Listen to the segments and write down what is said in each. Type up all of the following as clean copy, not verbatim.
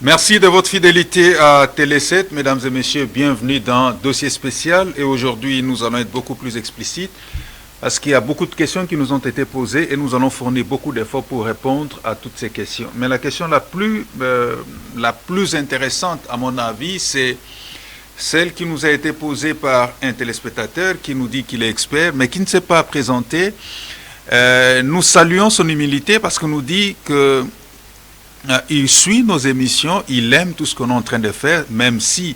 Merci de votre fidélité à Télé 7, mesdames et messieurs, bienvenue dans Dossier spécial et aujourd'hui nous allons être beaucoup plus explicites parce qu'il y a beaucoup de questions qui nous ont été posées et nous allons fournir beaucoup d'efforts pour répondre à toutes ces questions. Mais la question la plus intéressante à mon avis, c'est celle qui nous a été posée par un téléspectateur qui nous dit qu'il est expert mais qui ne s'est pas présenté. Nous saluons son humilité parce qu'il nous dit que il suit nos émissions, il aime tout ce qu'on est en train de faire, même si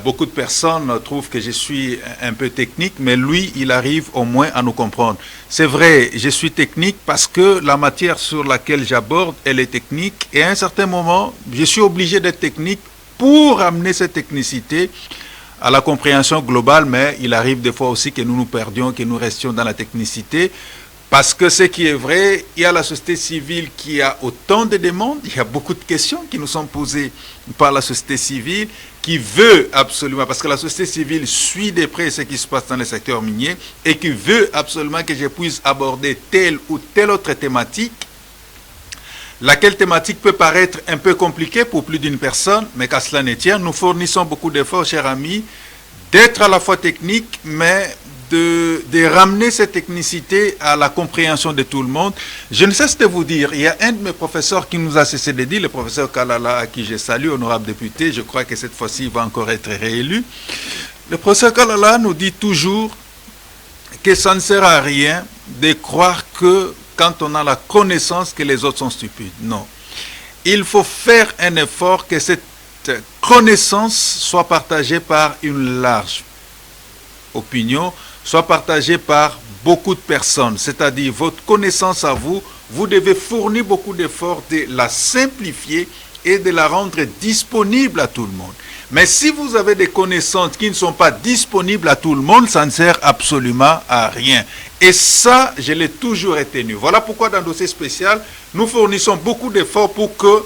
beaucoup de personnes trouvent que je suis un peu technique, mais lui, il arrive au moins à nous comprendre. C'est vrai, je suis technique parce que la matière sur laquelle j'aborde, elle est technique, et à un certain moment, je suis obligé d'être technique pour amener cette technicité à la compréhension globale, mais il arrive des fois aussi que nous nous perdions, que nous restions dans la technicité. Parce que ce qui est vrai, il y a la société civile qui a autant de demandes, il y a beaucoup de questions qui nous sont posées par la société civile, qui veut absolument, parce que la société civile suit de près ce qui se passe dans le secteur minier, et qui veut absolument que je puisse aborder telle ou telle autre thématique, laquelle thématique peut paraître un peu compliquée pour plus d'une personne, mais qu'à cela ne tient, nous fournissons beaucoup d'efforts, chers amis, d'être à la fois technique, mais de ramener cette technicité à la compréhension de tout le monde. Je ne cesse de vous dire, il y a un de mes professeurs qui nous a cessé de dire, le professeur Kalala, à qui je salue, honorable député, je crois que cette fois-ci il va encore être réélu. Le professeur Kalala nous dit toujours que ça ne sert à rien de croire que quand on a la connaissance que les autres sont stupides. Non. Il faut faire un effort que cette connaissance soit partagée par une large opinion, soit partagée par beaucoup de personnes, c'est-à-dire votre connaissance à vous, vous devez fournir beaucoup d'efforts de la simplifier et de la rendre disponible à tout le monde. Mais si vous avez des connaissances qui ne sont pas disponibles à tout le monde, ça ne sert absolument à rien. Et ça, je l'ai toujours retenu. Voilà pourquoi dans le dossier spécial, nous fournissons beaucoup d'efforts pour que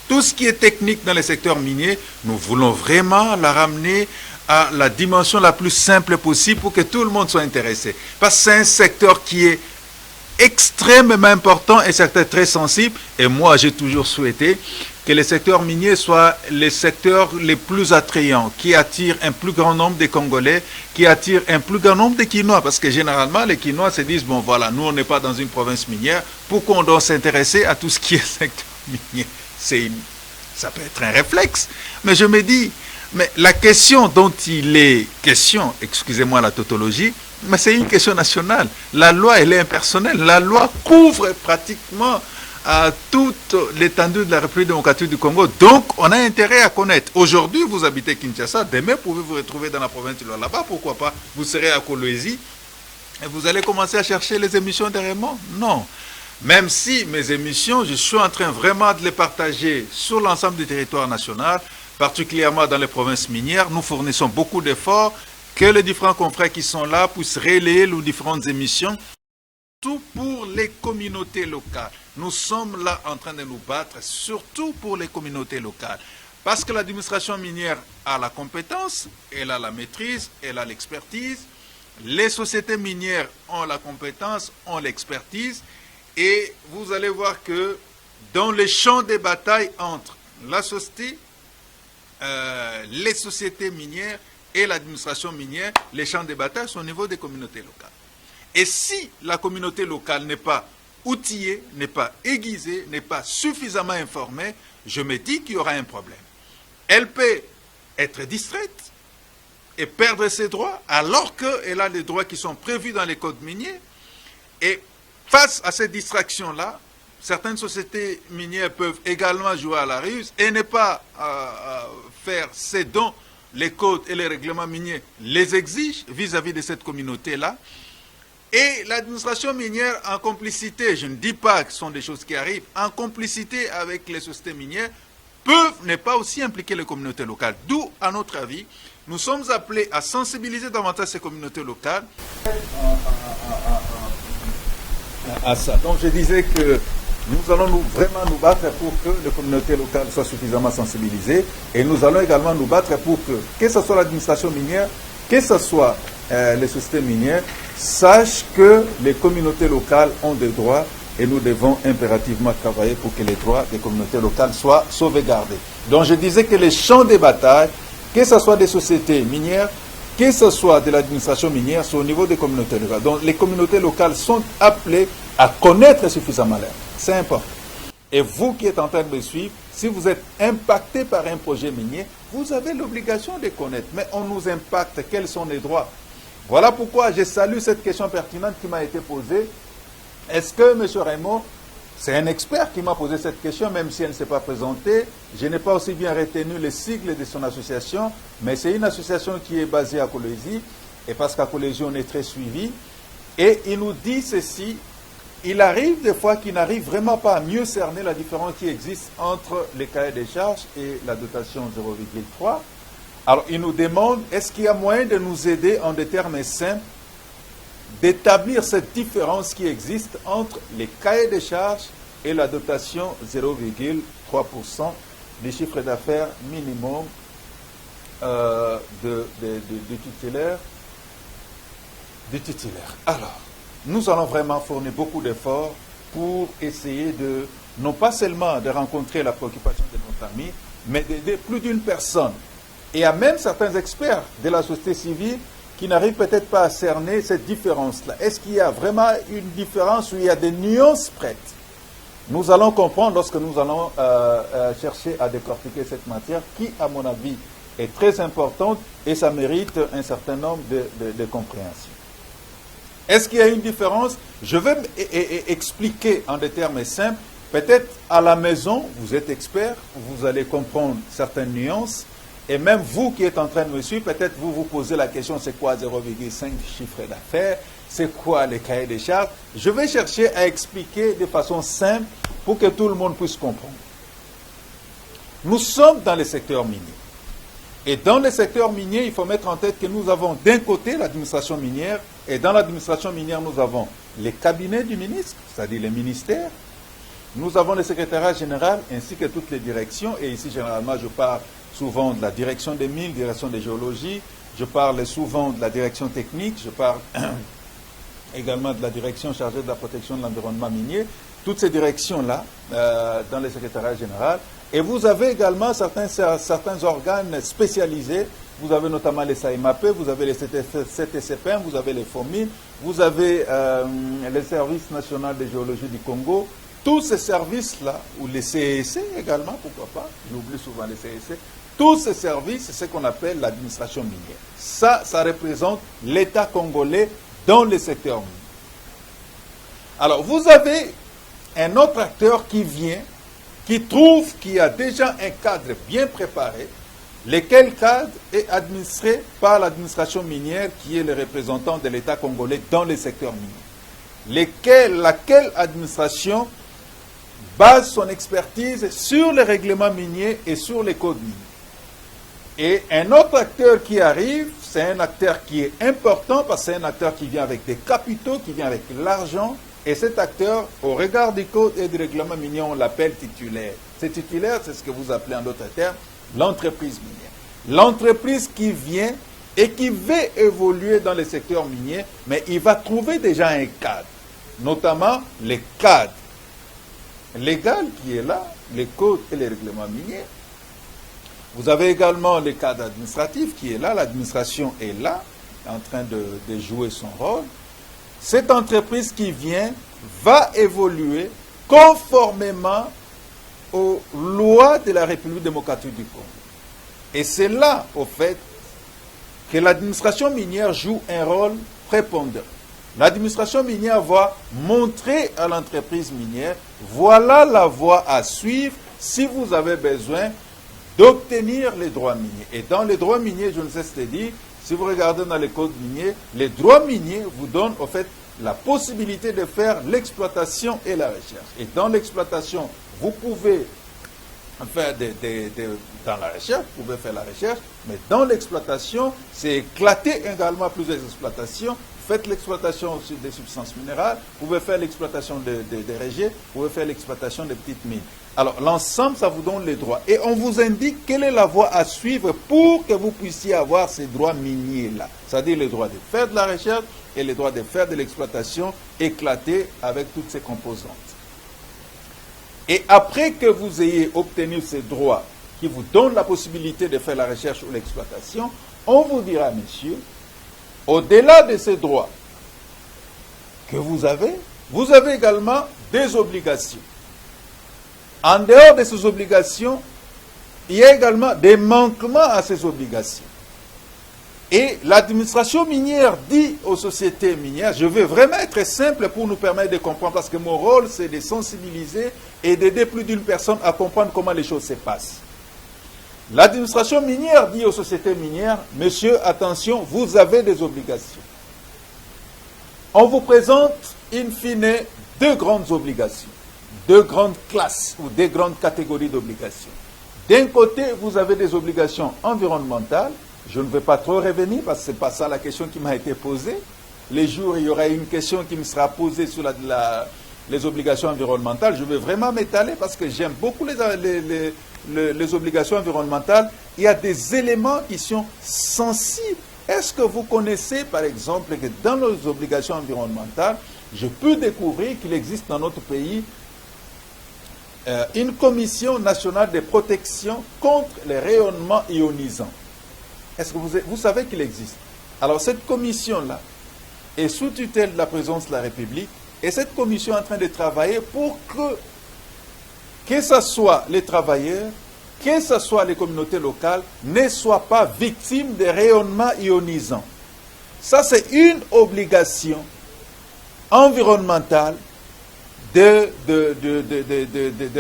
tout ce qui est technique dans le secteur minier, nous voulons vraiment la ramener à la dimension la plus simple possible pour que tout le monde soit intéressé. Parce que c'est un secteur qui est extrêmement important, un secteur très sensible. Et moi, j'ai toujours souhaité que le secteur minier soit le secteur le plus attrayant, qui attire un plus grand nombre de Congolais, qui attire un plus grand nombre de Quinois. Parce que généralement, les Quinois se disent, bon voilà, nous on n'est pas dans une province minière, pourquoi on doit s'intéresser à tout ce qui est secteur minier? Ça peut être un réflexe. Mais je me dis, mais la question dont il est question, excusez-moi la tautologie, mais c'est une question nationale. La loi, elle est impersonnelle. La loi couvre pratiquement toute l'étendue de la République démocratique du Congo. Donc, on a intérêt à connaître. Aujourd'hui, vous habitez Kinshasa. Demain, vous pouvez vous retrouver dans la province de là-bas. Pourquoi pas? Vous serez à Kolwezi et vous allez commencer à chercher les émissions de Raymond? Non. Même si mes émissions, je suis en train vraiment de les partager sur l'ensemble du territoire national, particulièrement dans les provinces minières, nous fournissons beaucoup d'efforts, que les différents confrères qui sont là puissent relayer nos différentes émissions, tout pour les communautés locales. Nous sommes là en train de nous battre, surtout pour les communautés locales. Parce que l'administration minière a la compétence, elle a la maîtrise, elle a l'expertise. Les sociétés minières ont la compétence, ont l'expertise. Et vous allez voir que dans les champs de bataille entre la société, les sociétés minières et l'administration minière, les champs de bataille sont au niveau des communautés locales. Et si la communauté locale n'est pas outillée, n'est pas aiguisée, n'est pas suffisamment informée, je me dis qu'il y aura un problème. Elle peut être distraite et perdre ses droits alors qu'elle a les droits qui sont prévus dans les codes miniers. Et face à cette distraction-là, certaines sociétés minières peuvent également jouer à la ruse et ne pas faire ce dont les codes et les règlements miniers les exigent vis-à-vis de cette communauté-là. Et l'administration minière, en complicité, je ne dis pas que ce sont des choses qui arrivent, en complicité avec les sociétés minières, peuvent ne pas aussi impliquer les communautés locales. D'où, à notre avis, nous sommes appelés à sensibiliser davantage ces communautés locales à ça. Donc je disais que nous allons vraiment nous battre pour que les communautés locales soient suffisamment sensibilisées et nous allons également nous battre pour que ce soit l'administration minière, que ce soit les sociétés minières, sachent que les communautés locales ont des droits et nous devons impérativement travailler pour que les droits des communautés locales soient sauvegardés. Donc je disais que les champs de bataille, que ce soit des sociétés minières, que ce soit de l'administration minière, c'est au niveau des communautés locales. Donc les communautés locales sont appelées à connaître suffisamment l'air. C'est important. Et vous qui êtes en train de me suivre, si vous êtes impacté par un projet minier, vous avez l'obligation de connaître. Mais on nous impacte, quels sont les droits? Voilà pourquoi je salue cette question pertinente qui m'a été posée. Est-ce que M. Raymond, c'est un expert qui m'a posé cette question, même si elle ne s'est pas présentée. Je n'ai pas aussi bien retenu les sigles de son association, mais c'est une association qui est basée à Colosie, et parce qu'à Colosie, on est très suivi. Et il nous dit ceci, il arrive des fois qu'il n'arrive vraiment pas à mieux cerner la différence qui existe entre les cahiers des charges et la dotation 0,3. Alors, il nous demande, est-ce qu'il y a moyen de nous aider en des termes simples d'établir cette différence qui existe entre les cahiers des charges et la dotation 0,3% du chiffre d'affaires minimum du titulaire. Alors, nous allons vraiment fournir beaucoup d'efforts pour essayer de, non pas seulement de rencontrer la préoccupation de notre ami, mais d'aider plus d'une personne. Et il y a même certains experts de la société civile qui n'arrivent peut-être pas à cerner cette différence-là. Est-ce qu'il y a vraiment une différence où il y a des nuances prêtes? Nous allons comprendre lorsque nous allons chercher à décortiquer cette matière qui, à mon avis, est très importante et ça mérite un certain nombre de compréhensions. Est-ce qu'il y a une différence? Je vais expliquer en des termes simples. Peut-être à la maison, vous êtes expert, vous allez comprendre certaines nuances. Et même vous qui êtes en train de me suivre, peut-être vous vous posez la question, c'est quoi 0,5 chiffre d'affaires? C'est quoi les cahiers des charges? Je vais chercher à expliquer de façon simple pour que tout le monde puisse comprendre. Nous sommes dans le secteur minier. Et dans le secteur minier, il faut mettre en tête que nous avons d'un côté l'administration minière, et dans l'administration minière, nous avons les cabinets du ministre, c'est-à-dire les ministères. Nous avons le secrétariat général ainsi que toutes les directions. Et ici, généralement, je parle souvent de la direction des mines, direction des géologies. Je parle souvent de la direction technique. Je parle également de la direction chargée de la protection de l'environnement minier. Toutes ces directions-là, dans le secrétariat général. Et vous avez également certains organes spécialisés. Vous avez notamment les SAIMAP, vous avez les CTCPM, vous avez les FOMIN, vous avez le Service national de géologie du Congo. Tous ces services-là, ou les CEC également, pourquoi pas, j'oublie souvent les CEC, tous ces services, c'est ce qu'on appelle l'administration minière. Ça représente l'État congolais dans le secteur minier. Alors, vous avez un autre acteur qui vient, qui trouve qu'il y a déjà un cadre bien préparé, lequel cadre est administré par l'administration minière qui est le représentant de l'État congolais dans le secteur minier. Laquelle administration base son expertise sur les règlements miniers et sur les codes miniers. Et un autre acteur qui arrive, c'est un acteur qui est important parce que c'est un acteur qui vient avec des capitaux, qui vient avec l'argent. Et cet acteur, au regard des codes et des règlements miniers, on l'appelle titulaire. Ce titulaire, c'est ce que vous appelez en d'autres termes l'entreprise minière. L'entreprise qui vient et qui veut évoluer dans le secteur minier, mais il va trouver déjà un cadre, notamment les cadres légal qui est là, les codes et les règlements miniers. Vous avez également le cadre administratif qui est là, l'administration est là, en train de jouer son rôle. Cette entreprise qui vient va évoluer conformément aux lois de la République démocratique du Congo. Et c'est là, au fait, que l'administration minière joue un rôle prépondérant. L'administration minière va montrer à l'entreprise minière, voilà la voie à suivre si vous avez besoin d'obtenir les droits miniers. Et dans les droits miniers, je ne sais ce que dire, si vous regardez dans les codes miniers, les droits miniers vous donnent au fait la possibilité de faire l'exploitation et la recherche. Et dans l'exploitation, vous pouvez faire dans la recherche, vous pouvez faire la recherche, mais dans l'exploitation, c'est éclater également plusieurs exploitations. Faites l'exploitation des substances minérales, vous pouvez faire l'exploitation des rejets, vous pouvez faire l'exploitation des petites mines. Alors, l'ensemble, ça vous donne les droits. Et on vous indique quelle est la voie à suivre pour que vous puissiez avoir ces droits miniers-là. C'est-à-dire les droits de faire de la recherche et les droits de faire de l'exploitation éclatés avec toutes ces composantes. Et après que vous ayez obtenu ces droits qui vous donnent la possibilité de faire la recherche ou l'exploitation, on vous dira, messieurs, au-delà de ces droits que vous avez également des obligations. En dehors de ces obligations, il y a également des manquements à ces obligations. Et l'administration minière dit aux sociétés minières, je veux vraiment être simple pour nous permettre de comprendre, parce que mon rôle, c'est de sensibiliser et d'aider plus d'une personne à comprendre comment les choses se passent. L'administration minière dit aux sociétés minières, monsieur, attention, vous avez des obligations. On vous présente, in fine, deux grandes obligations. Deux grandes classes ou deux grandes catégories d'obligations. D'un côté, vous avez des obligations environnementales. Je ne vais pas trop revenir parce que ce n'est pas ça la question qui m'a été posée. Les jours, il y aura une question qui me sera posée sur les obligations environnementales. Je vais vraiment m'étaler parce que j'aime beaucoup les obligations environnementales. Il y a des éléments qui sont sensibles. Est-ce que vous connaissez, par exemple, que dans nos obligations environnementales, je peux découvrir qu'il existe dans notre pays une commission nationale de protection contre les rayonnements ionisants. Est-ce que vous savez qu'il existe? Alors cette commission-là est sous tutelle de la présidence de la République et cette commission est en train de travailler pour que ce soit les travailleurs, que ce soit les communautés locales, ne soient pas victimes des rayonnements ionisants. Ça, c'est une obligation environnementale de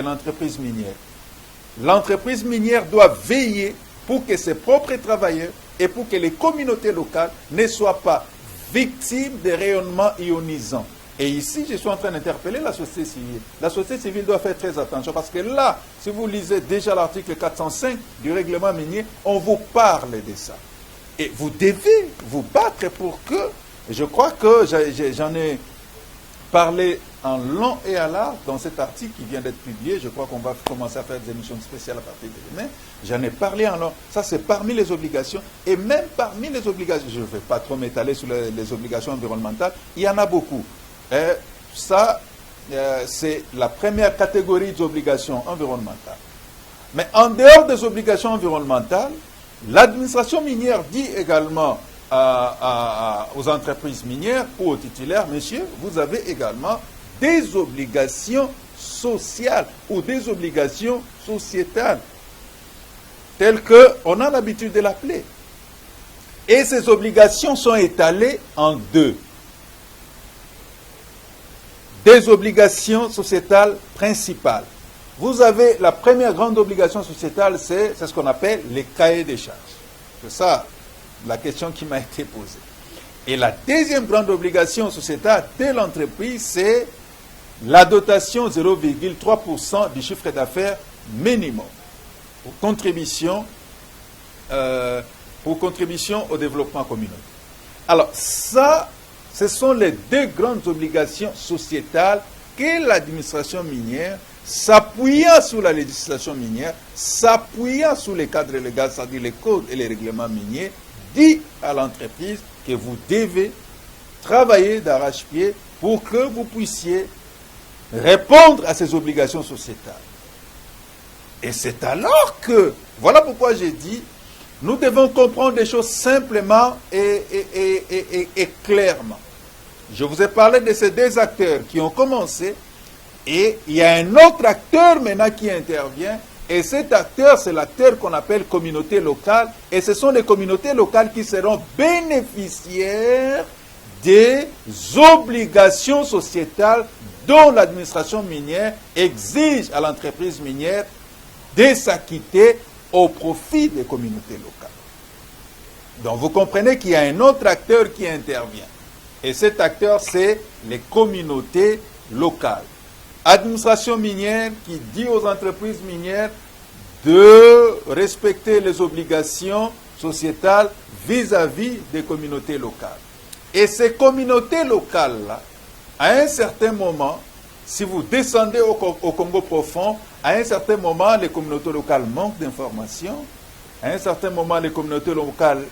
l'entreprise minière. L'entreprise minière doit veiller pour que ses propres travailleurs et pour que les communautés locales ne soient pas victimes des rayonnements ionisants. Et ici, je suis en train d'interpeller la société civile. La société civile doit faire très attention parce que là, si vous lisez déjà l'article 405 du règlement minier, on vous parle de ça. Et vous devez vous battre pour que, je crois que j'en ai parlé en long et à large dans cet article qui vient d'être publié. Je crois qu'on va commencer à faire des émissions spéciales à partir de demain. J'en ai parlé en long. Ça, c'est parmi les obligations. Et même parmi les obligations, je ne vais pas trop m'étaler sur les obligations environnementales, il y en a beaucoup. Ça, c'est la première catégorie d'obligations environnementales. Mais en dehors des obligations environnementales, l'administration minière dit également aux entreprises minières ou aux titulaires, messieurs, vous avez également des obligations sociales ou des obligations sociétales, telles qu'on a l'habitude de l'appeler. Et ces obligations sont étalées en deux. Des obligations sociétales principales. Vous avez la première grande obligation sociétale, c'est ce qu'on appelle les cahiers des charges. C'est ça la question qui m'a été posée. Et la deuxième grande obligation sociétale de l'entreprise, c'est la dotation 0,3% du chiffre d'affaires minimum pour contribution au développement communautaire. Alors ça, ce sont les deux grandes obligations sociétales que l'administration minière, s'appuyant sur la législation minière, s'appuyant sur les cadres légaux, c'est-à-dire les codes et les règlements miniers, dit à l'entreprise que vous devez travailler d'arrache-pied pour que vous puissiez répondre à ces obligations sociétales. Et c'est alors que, voilà pourquoi j'ai dit, nous devons comprendre des choses simplement et clairement. Je vous ai parlé de ces deux acteurs qui ont commencé, et il y a un autre acteur maintenant qui intervient, et cet acteur, c'est l'acteur qu'on appelle communauté locale, et ce sont les communautés locales qui seront bénéficiaires des obligations sociétales dont l'administration minière exige à l'entreprise minière de s'acquitter au profit des communautés locales. Donc vous comprenez qu'il y a un autre acteur qui intervient. Et cet acteur, c'est les communautés locales. Administration minière qui dit aux entreprises minières de respecter les obligations sociétales vis-à-vis des communautés locales. Et ces communautés locales-là, à un certain moment, Si vous descendez au Congo profond, à un certain moment, les communautés locales manquent d'informations. À un certain moment, les communautés locales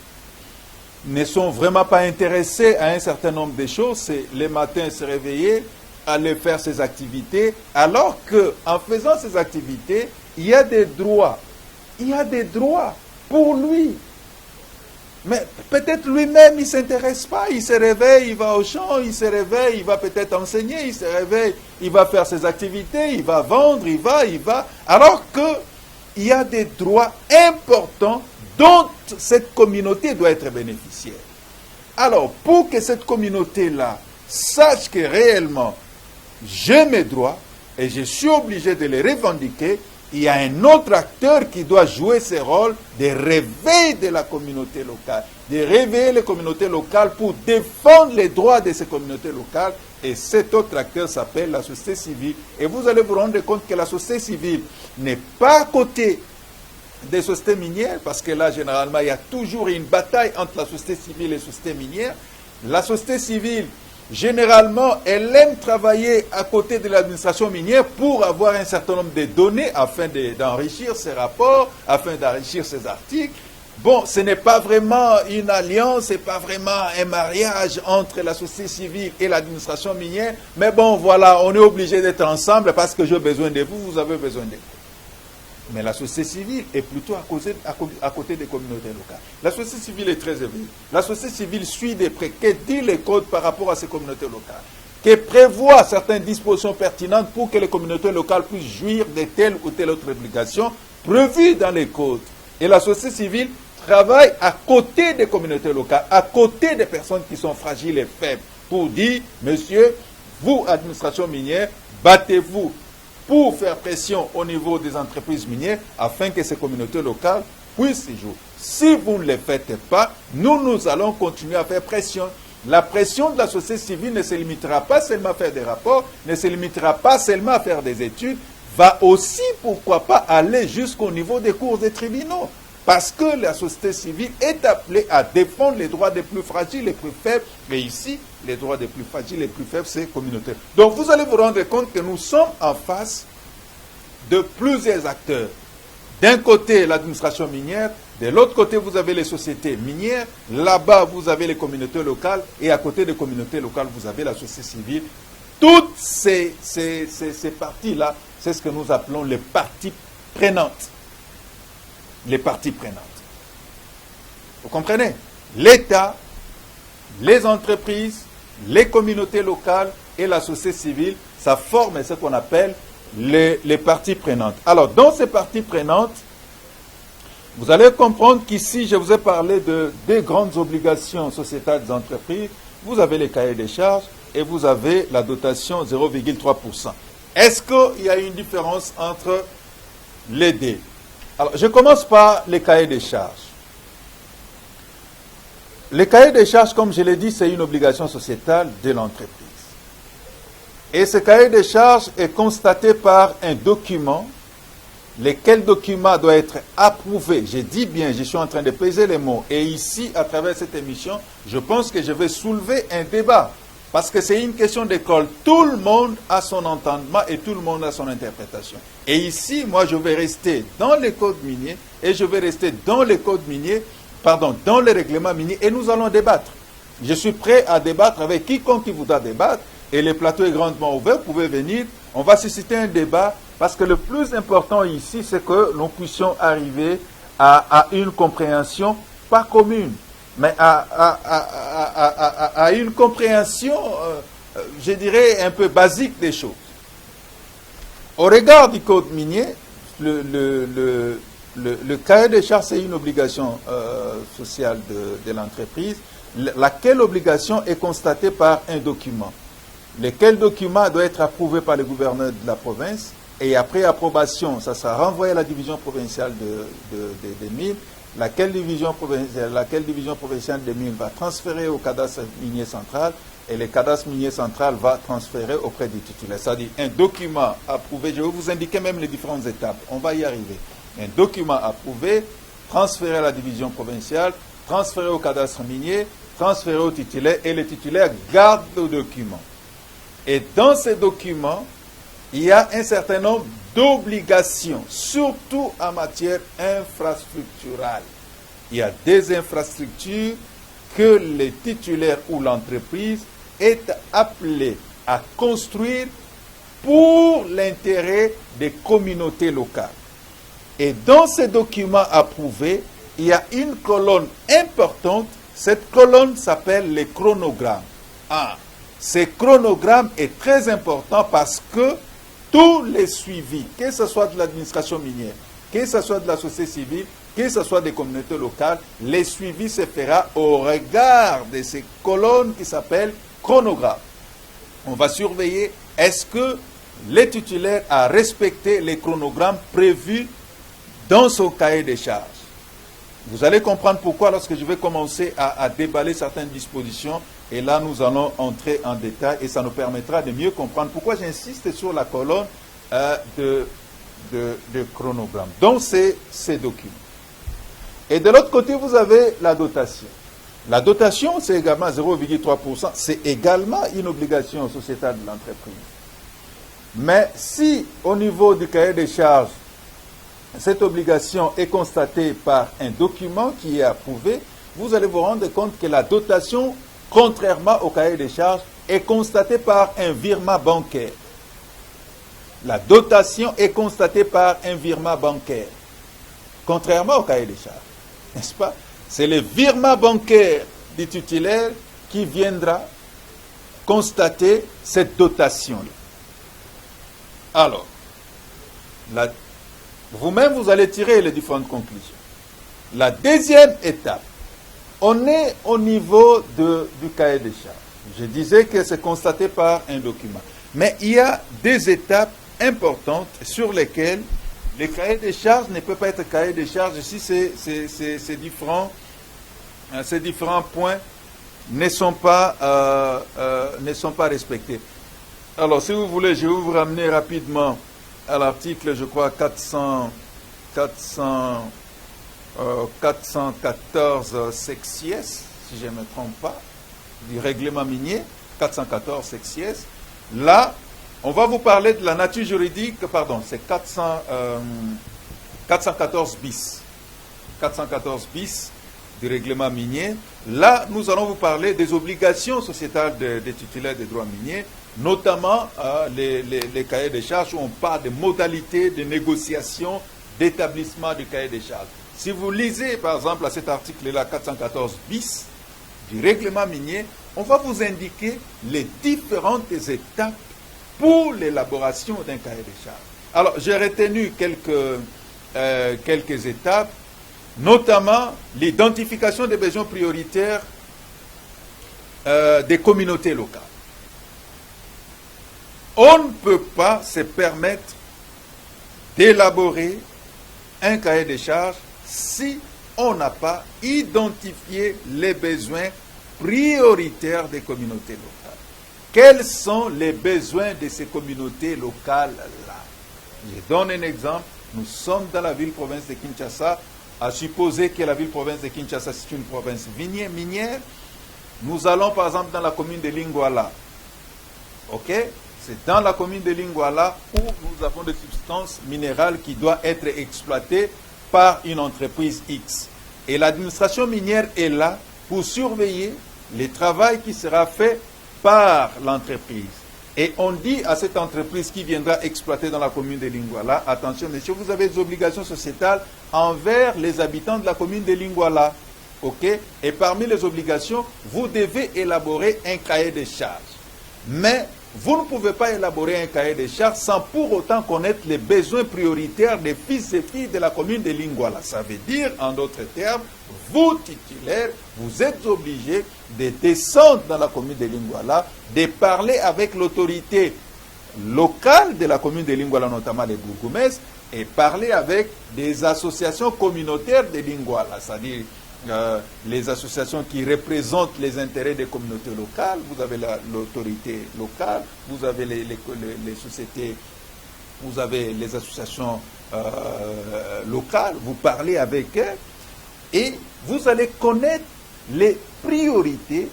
ne sont vraiment pas intéressées à un certain nombre de choses. C'est les matins se réveiller, aller faire ses activités, alors qu'en faisant ces activités, il y a des droits. Il y a des droits pour lui. Mais peut-être lui-même, il ne s'intéresse pas. Il se réveille, il va au champ, il se réveille, il va peut-être enseigner, il se réveille, il va faire ses activités, il va vendre, il va. Alors qu'il y a des droits importants dont cette communauté doit être bénéficiaire. Alors, pour que cette communauté-là sache que réellement, j'ai mes droits et je suis obligé de les revendiquer, il y a un autre acteur qui doit jouer ce rôle de réveil de la communauté locale, de réveiller les communautés locales pour défendre les droits de ces communautés locales. Et cet autre acteur s'appelle la société civile. Et vous allez vous rendre compte que la société civile n'est pas à côté des sociétés minières, parce que là, généralement, il y a toujours une bataille entre la société civile et les sociétés minières. La société civile, généralement, elle aime travailler à côté de l'administration minière pour avoir un certain nombre de données afin d'enrichir ses rapports, afin d'enrichir ses articles. Bon, ce n'est pas vraiment une alliance, ce n'est pas vraiment un mariage entre la société civile et l'administration minière, mais bon, voilà, on est obligé d'être ensemble parce que j'ai besoin de vous, vous avez besoin de vous. Mais la société civile est plutôt à côté des communautés locales. La société civile est très éveillée. La société civile suit de près. Que dit les codes par rapport à ces communautés locales? Qui prévoit certaines dispositions pertinentes pour que les communautés locales puissent jouir de telle ou telle autre obligation prévue dans les codes. Et la société civile travaille à côté des communautés locales, à côté des personnes qui sont fragiles et faibles, pour dire, monsieur, vous, administration minière, battez-vous pour faire pression au niveau des entreprises minières afin que ces communautés locales puissent y jouer. Si vous ne le faites pas, nous allons continuer à faire pression. La pression de la société civile ne se limitera pas seulement à faire des rapports, ne se limitera pas seulement à faire des études, va aussi, pourquoi pas, aller jusqu'au niveau des cours des tribunaux. Parce que la société civile est appelée à défendre les droits des plus fragiles, les plus faibles. Et ici, les droits des plus fragiles, les plus faibles, c'est communautaire. Donc vous allez vous rendre compte que nous sommes en face de plusieurs acteurs. D'un côté, l'administration minière. De l'autre côté, vous avez les sociétés minières. Là-bas, vous avez les communautés locales. Et à côté des communautés locales, vous avez la société civile. Toutes ces parties-là, c'est ce que nous appelons les parties prenantes. Les parties prenantes. Vous comprenez? L'État, les entreprises, les communautés locales et la société civile, ça forme ce qu'on appelle les parties prenantes. Alors, dans ces parties prenantes, vous allez comprendre qu'ici, je vous ai parlé des grandes obligations sociétales des entreprises. Vous avez les cahiers des charges et vous avez la dotation 0,3%. Est-ce qu'il y a une différence entre les deux? Alors, je commence par les cahiers des charges. Les cahiers des charges, comme je l'ai dit, c'est une obligation sociétale de l'entreprise. Et ce cahier des charges est constaté par un document, lequel document doit être approuvé. Je dis bien, je suis en train de peser les mots. Et ici, à travers cette émission, je pense que je vais soulever un débat. Parce que c'est une question d'école. Tout le monde a son entendement et tout le monde a son interprétation. Et ici, moi, je vais rester dans les codes miniers et je vais rester dans les codes miniers, dans les règlements miniers et nous allons débattre. Je suis prêt à débattre avec quiconque qui voudra débattre et le plateau est grandement ouvert. Vous pouvez venir. On va susciter un débat parce que le plus important ici, c'est que nous puissions arriver à une compréhension pas commune, mais à une compréhension, je dirais, un peu basique des choses. Au regard du code minier, le cahier des charges, c'est une obligation sociale de l'entreprise, laquelle obligation est constatée par un document. Lequel document doit être approuvé par le gouverneur de la province, et après approbation, ça sera renvoyé à la division provinciale des mines. Laquelle division provinciale des mines va transférer au cadastre minier central et le cadastre minier central va transférer auprès du titulaire. C'est-à-dire un document approuvé, je vais vous indiquer même les différentes étapes, on va y arriver. Un document approuvé, transféré à la division provinciale, transféré au cadastre minier, transféré au titulaire et le titulaire garde le document. Et dans ces documents, il y a un certain nombre d'obligations, surtout en matière infrastructurelle. Il y a des infrastructures que les titulaires ou l'entreprise est appelé à construire pour l'intérêt des communautés locales. Et dans ces documents approuvés, il y a une colonne importante. Cette colonne s'appelle les chronogrammes. Ce chronogramme est très important parce que tous les suivis, que ce soit de l'administration minière, que ce soit de la société civile, que ce soit des communautés locales, les suivis se fera au regard de ces colonnes qui s'appellent chronogrammes. On va surveiller est-ce que le titulaire a respecté les chronogrammes prévus dans son cahier des charges. Vous allez comprendre pourquoi lorsque je vais commencer à déballer certaines dispositions. Et là, nous allons entrer en détail et ça nous permettra de mieux comprendre pourquoi j'insiste sur la colonne de chronogramme. Donc, c'est ces documents. Et de l'autre côté, vous avez la dotation. La dotation, c'est également 0,3%. C'est également une obligation sociétale de l'entreprise. Mais si, au niveau du cahier des charges, cette obligation est constatée par un document qui est approuvé, vous allez vous rendre compte que la dotation, contrairement au cahier des charges, est constatée par un virement bancaire. La dotation est constatée par un virement bancaire, contrairement au cahier des charges. N'est-ce pas? C'est le virement bancaire du titulaire qui viendra constater cette dotation-là. Alors, vous-même, vous allez tirer les différentes conclusions. La deuxième étape, on est au niveau du cahier des charges. Je disais que c'est constaté par un document. Mais il y a des étapes importantes sur lesquelles le cahier des charges ne peut pas être cahier des charges si ces différents points ne sont pas respectés. Alors, si vous voulez, je vais vous ramener rapidement à l'article, je crois, 414 sexies, si je ne me trompe pas, du règlement minier, 414 sexies. Là, on va vous parler de la nature juridique, pardon, c'est 414 bis. 414 bis du règlement minier. Là, nous allons vous parler des obligations sociétales des titulaires des droits miniers, notamment les cahiers des charges où on parle des modalités de négociation, d'établissement du cahier des charges. Si vous lisez, par exemple, à cet article-là, 414 bis du règlement minier, on va vous indiquer les différentes étapes pour l'élaboration d'un cahier des charges. Alors, j'ai retenu quelques étapes, notamment l'identification des besoins prioritaires des communautés locales. On ne peut pas se permettre d'élaborer un cahier des charges si on n'a pas identifié les besoins prioritaires des communautés locales. Quels sont les besoins de ces communautés locales-là? Je donne un exemple. Nous sommes dans la ville-province de Kinshasa. À supposer que la ville-province de Kinshasa, c'est une province minière. Nous allons, par exemple, dans la commune de Lingwala. OK? C'est dans la commune de Lingwala où nous avons des substances minérales qui doivent être exploitées par une entreprise X. Et l'administration minière est là pour surveiller le travail qui sera fait par l'entreprise. Et on dit à cette entreprise qui viendra exploiter dans la commune de Lingwala, attention messieurs, vous avez des obligations sociétales envers les habitants de la commune de Lingwala. OK? Et parmi les obligations, vous devez élaborer un cahier de charges. Mais vous ne pouvez pas élaborer un cahier de charges sans pour autant connaître les besoins prioritaires des fils et filles de la commune de Lingwala. Ça veut dire, en d'autres termes, vous, titulaires, vous êtes obligés de descendre dans la commune de Lingwala, de parler avec l'autorité locale de la commune de Lingwala, notamment les bourgmestres, et parler avec des associations communautaires de Lingwala, c'est-à-dire les associations qui représentent les intérêts des communautés locales. Vous avez l'autorité locale, vous avez les sociétés, vous avez les associations locales, vous parlez avec eux et vous allez connaître les priorités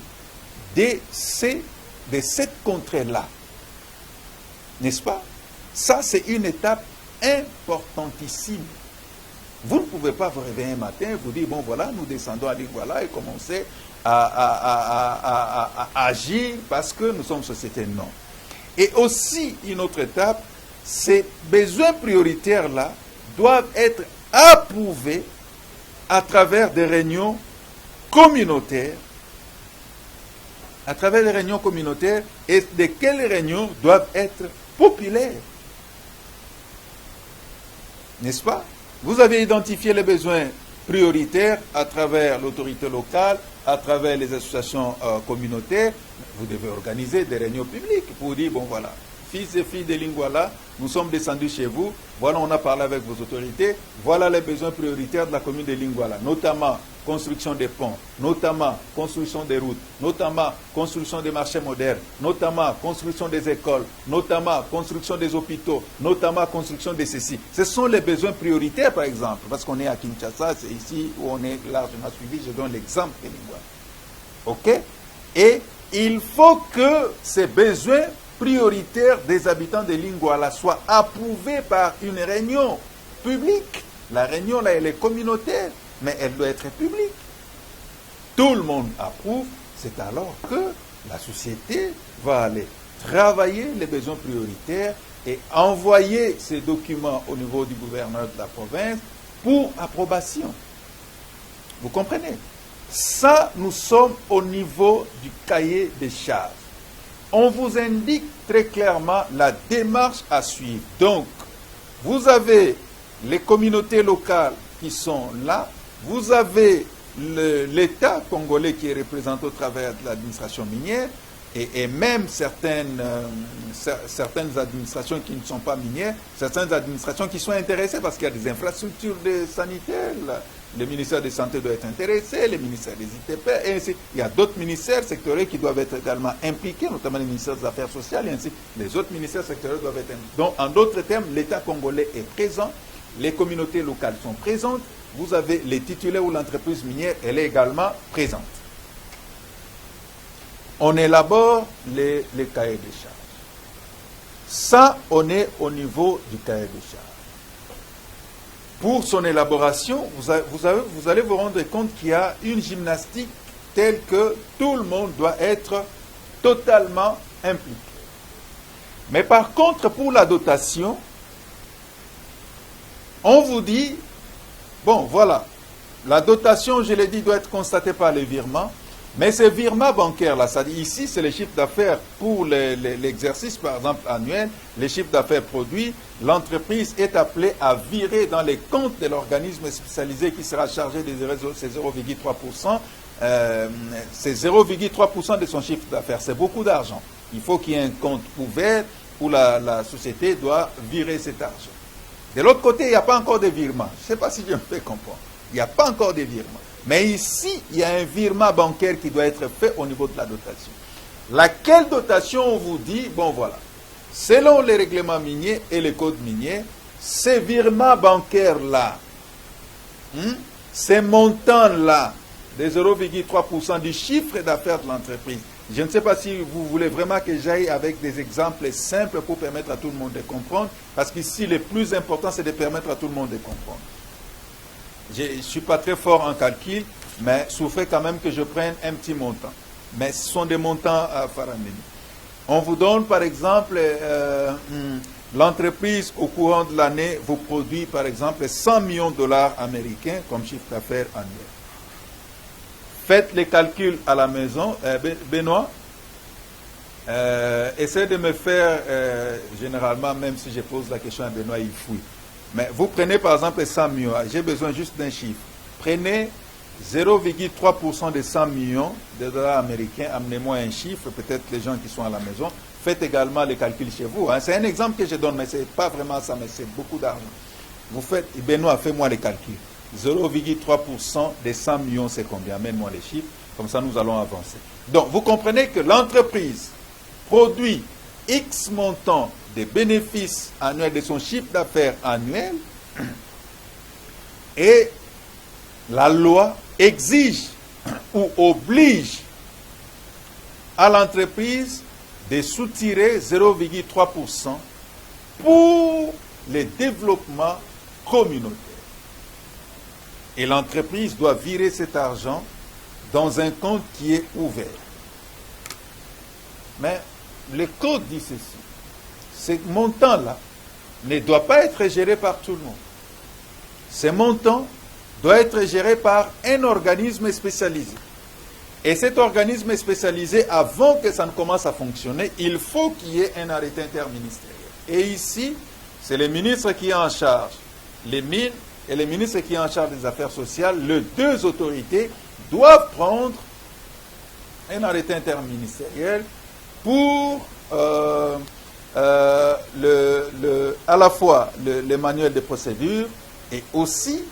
de cette contrée-là. N'est-ce pas? Ça, c'est une étape importantissime. Vous ne pouvez pas vous réveiller un matin et vous dire, bon voilà, nous descendons à Lingouala et commencer à agir parce que nous sommes société. Non. Et aussi, une autre étape, ces besoins prioritaires-là doivent être approuvés à travers des réunions communautaires, et desquelles réunions doivent être populaires. N'est-ce pas? Vous avez identifié les besoins prioritaires à travers l'autorité locale, à travers les associations communautaires. Vous devez organiser des réunions publiques pour dire, bon voilà, fils et filles de Lingouala, nous sommes descendus chez vous, voilà, on a parlé avec vos autorités, voilà les besoins prioritaires de la commune de Lingouala, notamment construction des ponts, notamment construction des routes, notamment construction des marchés modernes, notamment construction des écoles, notamment construction des hôpitaux, notamment construction de ceci. Ce sont les besoins prioritaires, par exemple, parce qu'on est à Kinshasa, c'est ici où on est largement suivi, je donne l'exemple de Lingouala. OK? Et il faut que ces besoins prioritaires des habitants de Lingouala soient approuvés par une réunion publique. La réunion, là, elle est communautaire, mais elle doit être publique. Tout le monde approuve, c'est alors que la société va aller travailler les besoins prioritaires et envoyer ces documents au niveau du gouverneur de la province pour approbation. Vous comprenez? Ça, nous sommes au niveau du cahier des charges. On vous indique très clairement la démarche à suivre. Donc, vous avez les communautés locales qui sont là, vous avez l'État congolais qui est représenté au travers de l'administration minière, et même certaines administrations qui ne sont pas minières, certaines administrations qui sont intéressées parce qu'il y a des infrastructures sanitaires, le ministère de la Santé doit être intéressé, le ministère des ITP, et ainsi. Il y a d'autres ministères sectoriels qui doivent être également impliqués, notamment le ministère des Affaires sociales, et ainsi. Les autres ministères sectoriels doivent être impliqués. Donc, en d'autres termes, l'État congolais est présent, les communautés locales sont présentes, vous avez les titulaires ou l'entreprise minière, elle est également présente. On élabore les cahiers de charges. Ça, on est au niveau du cahier de charges. Pour son élaboration, vous allez vous rendre compte qu'il y a une gymnastique telle que tout le monde doit être totalement impliqué. Mais par contre, pour la dotation, on vous dit, bon, voilà, la dotation, je l'ai dit, doit être constatée par les virements, mais ces virements bancaires-là, c'est-à-dire ici, c'est les chiffres d'affaires pour l'exercice, par exemple, annuel, les chiffres d'affaires produits, l'entreprise est appelée à virer dans les comptes de l'organisme spécialisé qui sera chargé de ces 0,3%. C'est 0,3% de son chiffre d'affaires. C'est beaucoup d'argent. Il faut qu'il y ait un compte ouvert où la société doit virer cet argent. De l'autre côté, il n'y a pas encore de virement. Je ne sais pas si je me fais comprendre. Il n'y a pas encore de virement. Mais ici, il y a un virement bancaire qui doit être fait au niveau de la dotation. Laquelle dotation, on vous dit, bon voilà, selon les règlements miniers et les codes miniers, ces virements bancaires-là, ces montants-là, des 0,3% du chiffre d'affaires de l'entreprise, je ne sais pas si vous voulez vraiment que j'aille avec des exemples simples pour permettre à tout le monde de comprendre, parce qu'ici, le plus important, c'est de permettre à tout le monde de comprendre. Je ne suis pas très fort en calcul, mais souffrez quand même que je prenne un petit montant. Mais ce sont des montants faramineux. On vous donne, par exemple, l'entreprise au courant de l'année vous produit, par exemple, 100 millions de dollars américains comme chiffre d'affaires annuel. Faites les calculs à la maison. Benoît, essayez de me faire, généralement, même si je pose la question à Benoît, il fouille. Mais vous prenez par exemple 100 millions, j'ai besoin juste d'un chiffre. Prenez 0,3% de 100 millions de dollars américains, amenez-moi un chiffre, peut-être les gens qui sont à la maison. Faites également les calculs chez vous. C'est un exemple que je donne, mais ce n'est pas vraiment ça, mais c'est beaucoup d'argent. Vous faites, Benoît, fais-moi les calculs. 0,3% des 100 millions, c'est combien? Amène-moi les chiffres, comme ça nous allons avancer. Donc, vous comprenez que l'entreprise produit X montant des bénéfices annuels de son chiffre d'affaires annuel et la loi exige ou oblige à l'entreprise de soutirer 0,3% pour le développement communautaire. Et l'entreprise doit virer cet argent dans un compte qui est ouvert. Mais le code dit ceci. Ce montant-là ne doit pas être géré par tout le monde. Ce montant doit être géré par un organisme spécialisé. Et cet organisme spécialisé, avant que ça ne commence à fonctionner, il faut qu'il y ait un arrêté interministériel. Et ici, c'est le ministre qui est en charge les mines et le ministre qui est en charge des affaires sociales. Les deux autorités doivent prendre un arrêté interministériel pour à la fois le manuel de procédure et aussi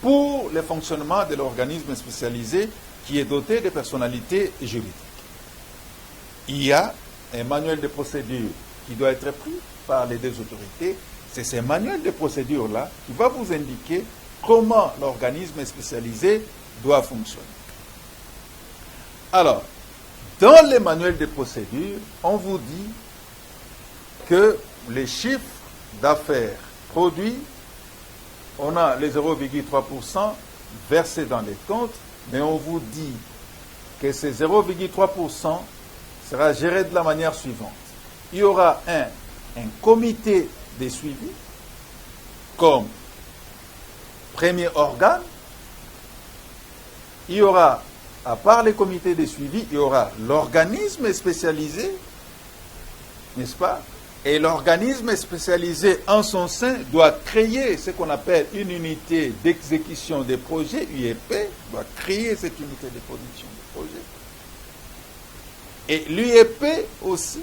pour le fonctionnement de l'organisme spécialisé qui est doté de personnalités juridiques. Il y a un manuel de procédure qui doit être pris par les deux autorités. C'est ce manuel de procédure-là qui va vous indiquer comment l'organisme spécialisé doit fonctionner. Alors, dans les manuels de procédure, on vous dit que les chiffres d'affaires produits, on a les 0,3% versés dans les comptes, mais on vous dit que ces 0,3% sera géré de la manière suivante. Il y aura un comité de suivi comme premier organe. Il y aura, à part les comités de suivi, il y aura l'organisme spécialisé, n'est-ce pas? Et l'organisme spécialisé en son sein doit créer ce qu'on appelle une unité d'exécution des projets, UEP, doit créer cette unité de production des projets. Et l'UEP aussi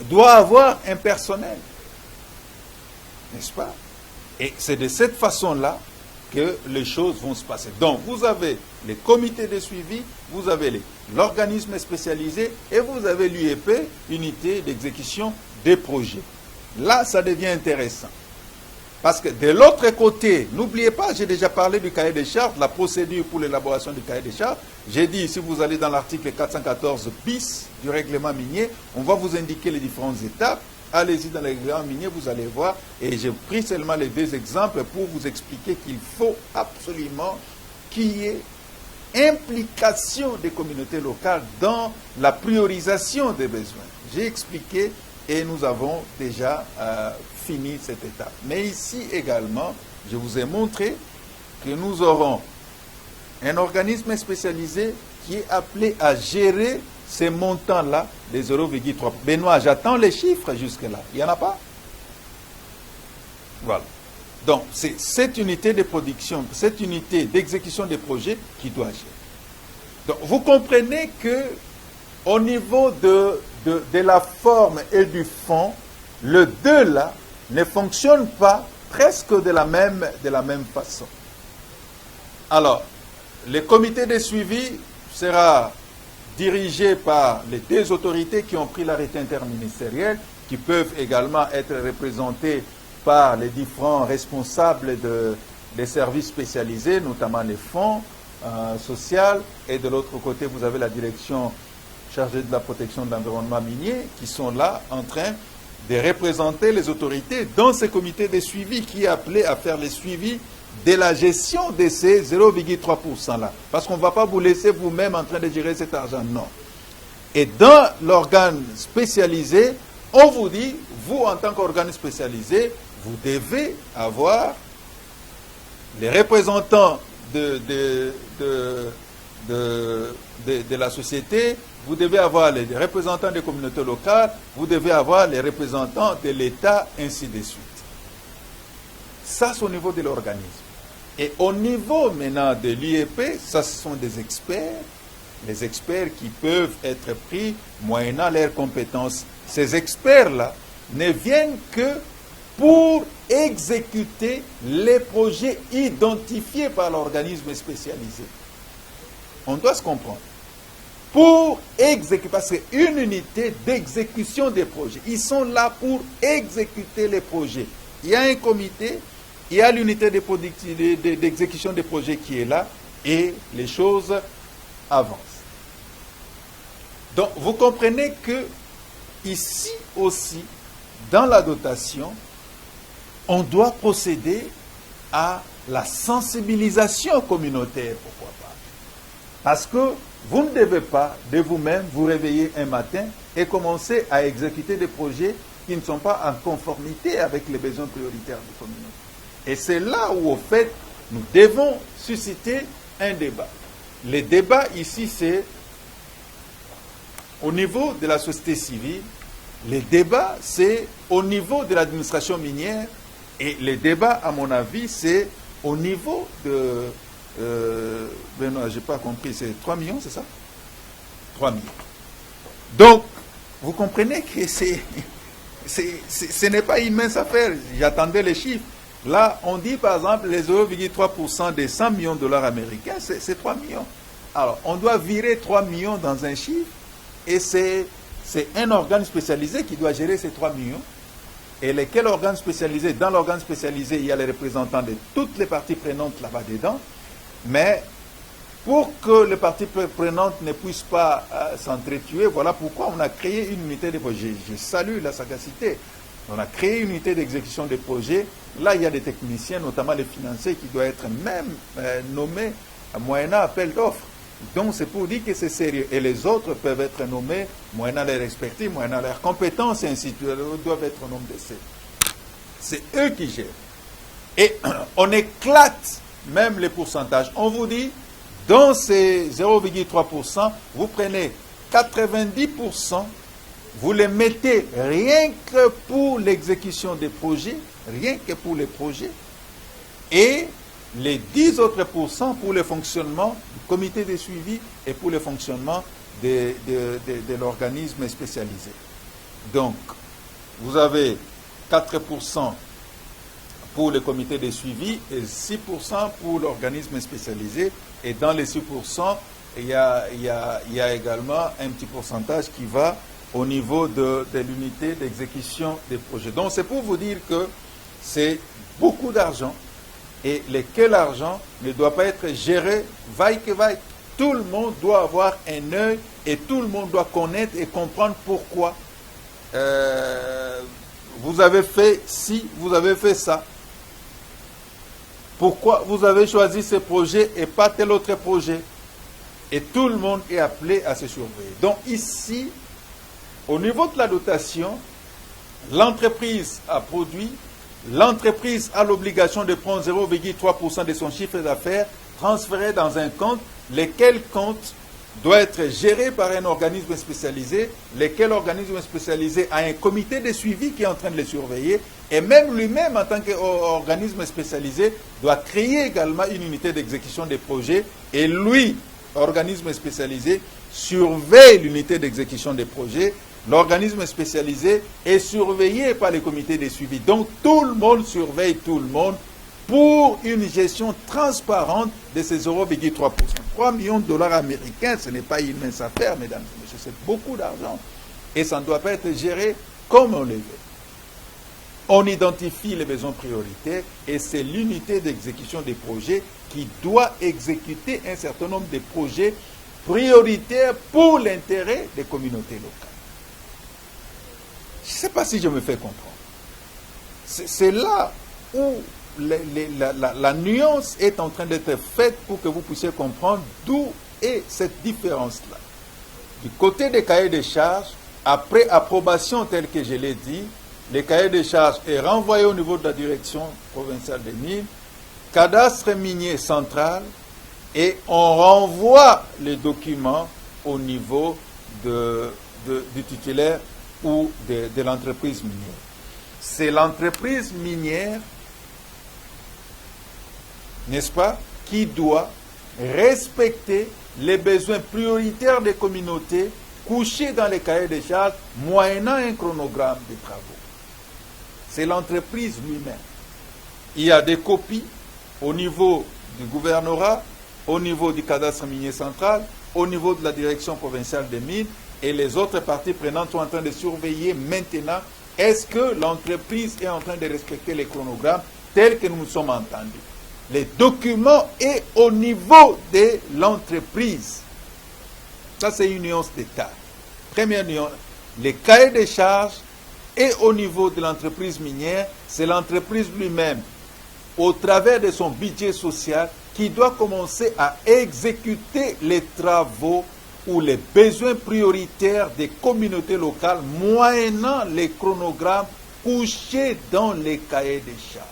doit avoir un personnel, n'est-ce pas? Et c'est de cette façon-là que les choses vont se passer. Donc, vous avez les comités de suivi, vous avez l'organisme spécialisé et vous avez l'UEP, unité d'exécution des projets. Là, ça devient intéressant. Parce que de l'autre côté, n'oubliez pas, j'ai déjà parlé du cahier des charges, la procédure pour l'élaboration du cahier des charges. J'ai dit, si vous allez dans l'article 414 bis du règlement minier, on va vous indiquer les différentes étapes. Allez-y dans le règlement minier, vous allez voir. Et j'ai pris seulement les deux exemples pour vous expliquer qu'il faut absolument qu'il y ait implication des communautés locales dans la priorisation des besoins. J'ai expliqué et nous avons déjà fini cette étape. Mais ici également, je vous ai montré que nous aurons un organisme spécialisé qui est appelé à gérer ces montants-là, les 0,3. Benoît, j'attends les chiffres jusque-là. Il n'y en a pas? Voilà. Donc, c'est cette unité de production, cette unité d'exécution des projets qui doit gérer. Donc, vous comprenez que au niveau de la forme et du fond, le 2 là ne fonctionne pas presque de la même façon. Alors, le comité de suivi sera dirigé par les deux autorités qui ont pris l'arrêté interministériel, qui peuvent également être représentés par les différents responsables des services spécialisés, notamment les fonds sociaux, et de l'autre côté, vous avez la direction chargée de la protection de l'environnement minier, qui sont là en train de représenter les autorités dans ce comité de suivi qui est appelé à faire le suivi de la gestion de ces 0,3% là. Parce qu'on ne va pas vous laisser vous-même en train de gérer cet argent, non. Et dans l'organe spécialisé, on vous dit, vous en tant qu'organe spécialisé, vous devez avoir les représentants de la société, vous devez avoir les représentants des communautés locales, vous devez avoir les représentants de l'État, ainsi de suite. Ça, c'est au niveau de l'organisme. Et au niveau maintenant de l'IEP, ça, ce sont des experts, les experts qui peuvent être pris moyennant leurs compétences. Ces experts-là ne viennent que pour exécuter les projets identifiés par l'organisme spécialisé. On doit se comprendre. Pour exécuter, parce que c'est une unité d'exécution des projets. Ils sont là pour exécuter les projets. Il y a un comité, il y a l'unité d'exécution des projets qui est là, et les choses avancent. Donc, vous comprenez que ici aussi, dans la dotation, on doit procéder à la sensibilisation communautaire, pourquoi pas. Parce que vous ne devez pas de vous-même vous réveiller un matin et commencer à exécuter des projets qui ne sont pas en conformité avec les besoins prioritaires de la communauté. Et c'est là où, au fait, nous devons susciter un débat. Le débat ici, c'est au niveau de la société civile, le débat, c'est au niveau de l'administration minière, et le débat, à mon avis, c'est au niveau de... Benoît, je n'ai pas compris, c'est 3 millions, c'est ça? 3 millions. Donc, vous comprenez que ce n'est pas une mince affaire. J'attendais les chiffres. Là, on dit par exemple les 0,3% des 100 millions de dollars américains, c'est 3 millions. Alors, on doit virer 3 millions dans un chiffre, et c'est un organe spécialisé qui doit gérer ces 3 millions. Et lesquels organes spécialisés? Dans l'organe spécialisé, il y a les représentants de toutes les parties prenantes là-bas dedans. Mais pour que les parties prenantes ne puissent pas s'entretuer, voilà pourquoi on a créé une unité de projet. Je salue la sagacité. On a créé une unité d'exécution des projets. Là, il y a des techniciens, notamment les financiers, qui doivent être même nommés moyennant appel d'offres. Donc, c'est pour dire que c'est sérieux. Et les autres peuvent être nommés moyennant leur expertise, moyennant leurs compétences, et ainsi de suite. Ils doivent être nommés de ces. C'est eux qui gèrent. Et on éclate même les pourcentages. On vous dit, dans ces 0,3%, vous prenez 90%, vous les mettez rien que pour l'exécution des projets, rien que pour les projets, et les 10 autres pourcents pour le fonctionnement du comité de suivi et pour le fonctionnement de l'organisme spécialisé. Donc, vous avez 4% pour le comité de suivi et 6% pour l'organisme spécialisé. Et dans les 6%, il y a également un petit pourcentage qui va au niveau de l'unité d'exécution des projets. Donc, c'est pour vous dire que c'est beaucoup d'argent. Et lequel argent ne doit pas être géré vaille que vaille. Tout le monde doit avoir un œil et tout le monde doit connaître et comprendre pourquoi vous avez fait ci, vous avez fait ça. Pourquoi vous avez choisi ce projet et pas tel autre projet. Et tout le monde est appelé à se surveiller. Donc ici, au niveau de la dotation, l'entreprise a produit. L'entreprise a l'obligation de prendre 0,3% de son chiffre d'affaires transféré dans un compte, lequel compte doit être géré par un organisme spécialisé, lequel organisme spécialisé a un comité de suivi qui est en train de les surveiller, et même lui-même, en tant qu'organisme spécialisé, doit créer également une unité d'exécution des projets, et lui, organisme spécialisé, surveille l'unité d'exécution des projets. L'organisme spécialisé est surveillé par les comités de suivi. Donc tout le monde surveille tout le monde pour une gestion transparente de ces 0,3%. 3 millions de dollars américains, ce n'est pas une mince affaire, mesdames et messieurs, c'est beaucoup d'argent. Et ça ne doit pas être géré comme on le veut. On identifie les besoins prioritaires et c'est l'unité d'exécution des projets qui doit exécuter un certain nombre de projets prioritaires pour l'intérêt des communautés locales. Je ne sais pas si je me fais comprendre. C'est là où la nuance est en train d'être faite pour que vous puissiez comprendre d'où est cette différence-là. Du côté des cahiers de charges, après approbation telle que je l'ai dit, le cahier de charges est renvoyé au niveau de la direction provinciale des mines, cadastre minier central, et on renvoie les documents au niveau du titulaire ou de l'entreprise minière. C'est l'entreprise minière, n'est-ce pas, qui doit respecter les besoins prioritaires des communautés couchés dans les cahiers de charges moyennant un chronogramme de travaux. C'est l'entreprise lui-même. Il y a des copies au niveau du gouvernorat, au niveau du cadastre minier central, au niveau de la direction provinciale des mines, et les autres parties prenantes sont en train de surveiller maintenant est-ce que l'entreprise est en train de respecter les chronogrammes tels que nous nous sommes entendus. Les documents est au niveau de l'entreprise. Ça, c'est une nuance d'État. Première nuance, les cahiers de charges et au niveau de l'entreprise minière, c'est l'entreprise lui-même, au travers de son budget social, qui doit commencer à exécuter les travaux ou les besoins prioritaires des communautés locales, moyennant les chronogrammes couchés dans les cahiers des charges.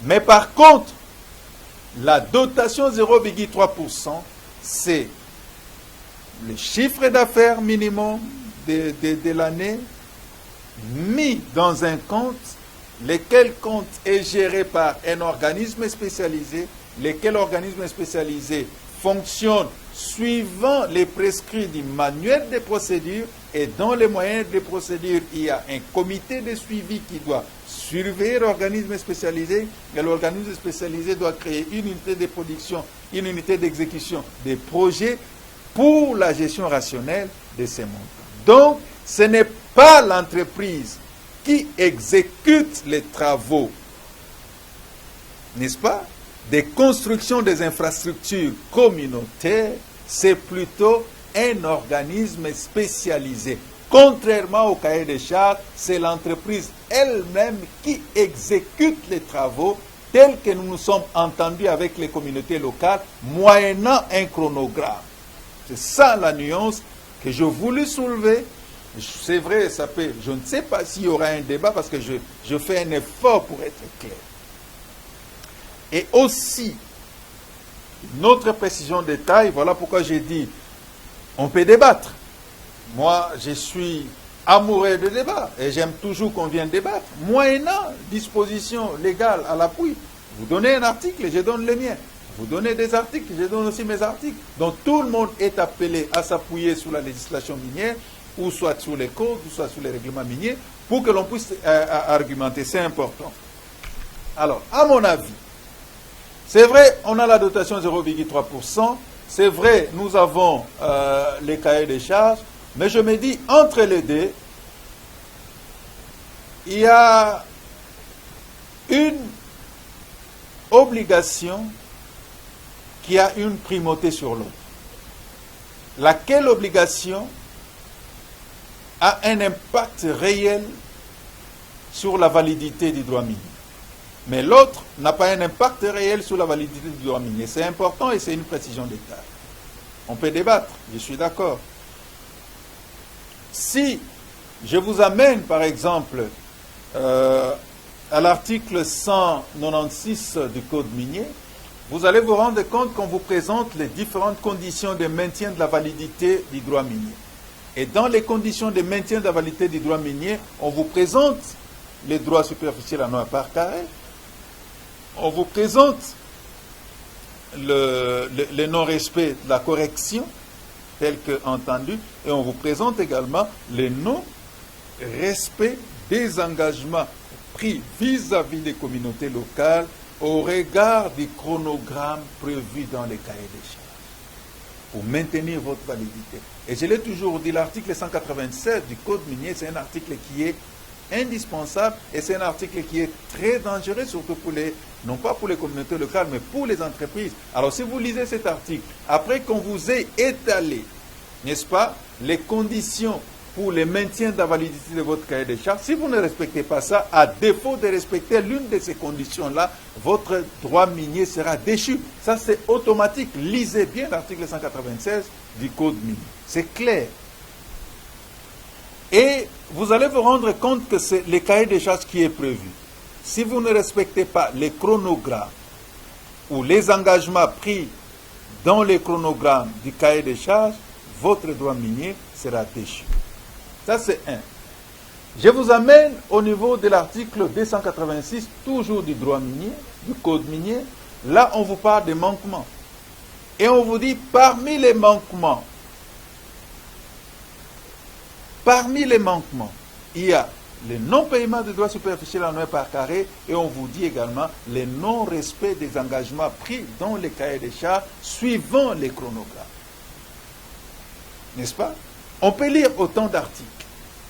Mais par contre, la dotation 0,3%, c'est le chiffre d'affaires minimum de l'année mis dans un compte, lequel compte est géré par un organisme spécialisé, lequel organisme spécialisé fonctionne suivant les prescrits du manuel de procédure, et dans les moyens de procédure, il y a un comité de suivi qui doit surveiller l'organisme spécialisé, et l'organisme spécialisé doit créer une unité de production, une unité d'exécution des projets pour la gestion rationnelle de ces montants. Donc, ce n'est pas l'entreprise qui exécute les travaux, n'est-ce pas, des constructions des infrastructures communautaires, c'est plutôt un organisme spécialisé. Contrairement au cahier des charges, c'est l'entreprise elle-même qui exécute les travaux tels que nous nous sommes entendus avec les communautés locales, moyennant un chronogramme. C'est ça la nuance que je voulais soulever. C'est vrai, ça peut, je ne sais pas s'il y aura un débat parce que je fais un effort pour être clair. Et aussi, une autre précision de taille, voilà pourquoi j'ai dit, on peut débattre. Moi, je suis amoureux de débat et j'aime toujours qu'on vienne débattre. Moyennant disposition légale à l'appui, vous donnez un article et je donne le mien. Vous donnez des articles, je donne aussi mes articles. Donc tout le monde est appelé à s'appuyer sur la législation minière, ou soit sur les codes, ou soit sur les règlements miniers, pour que l'on puisse argumenter. C'est important. Alors, à mon avis, c'est vrai, on a la dotation 0,3%, c'est vrai, nous avons les cahiers des charges, mais je me dis, entre les deux, il y a une obligation qui a une primauté sur l'autre. Laquelle obligation a un impact réel sur la validité du droit minier. Mais l'autre n'a pas un impact réel sur la validité du droit minier. C'est important et c'est une précision d'État. On peut débattre, je suis d'accord. Si je vous amène, par exemple, à l'article 196 du Code minier, vous allez vous rendre compte qu'on vous présente les différentes conditions de maintien de la validité du droit minier. Et dans les conditions de maintien de la validité du droit minier, on vous présente les droits superficiels en 1 par carré, on vous présente le non-respect de la correction, tel que entendu, et on vous présente également le non-respect des engagements pris vis-à-vis des communautés locales au regard du chronogramme prévu dans les cahiers des charges pour maintenir votre validité. Et je l'ai toujours dit, l'article 187 du Code minier, c'est un article qui est indispensable et c'est un article qui est très dangereux, surtout pour les, non pas pour les communautés locales, mais pour les entreprises. Alors si vous lisez cet article, après qu'on vous ait étalé, n'est-ce pas, les conditions pour le maintien de la validité de votre cahier des charges, si vous ne respectez pas ça, à défaut de respecter l'une de ces conditions-là, votre droit minier sera déchu. Ça, c'est automatique. Lisez bien l'article 196 du Code minier. C'est clair. Et vous allez vous rendre compte que c'est le cahier des charges qui est prévu. Si vous ne respectez pas les chronogrammes ou les engagements pris dans les chronogrammes du cahier des charges, votre droit minier sera déchu. Ça, c'est un. Je vous amène au niveau de l'article 286, toujours du droit minier, du Code minier. Là, on vous parle des manquements. Et on vous dit, parmi les manquements, il y a le non-paiement de droits superficiels en 1 par carré et on vous dit également le non-respect des engagements pris dans les cahiers des charges suivant les chronogrammes. N'est-ce pas? On peut lire autant d'articles.